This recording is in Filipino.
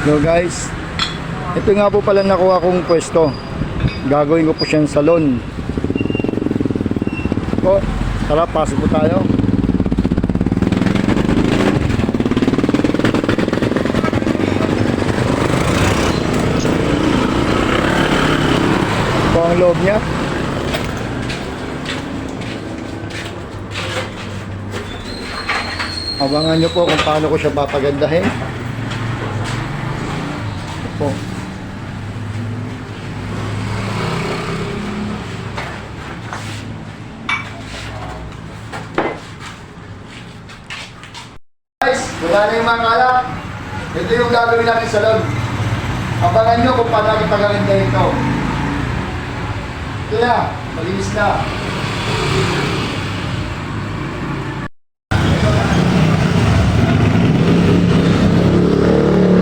So guys, ito nga po pala nakuha kong pwesto. Gagawin ko po siyang salon. O, tara, pasok po tayo. Ito ang loob niya. Abangan nyo po kung paano ko siya papagandahin. Po. Guys, wala na yung mga kalak. Ito yung gagawin natin sa salon. Abangan nyo kung paano natin pagaganda ito. Ito na, malinis na.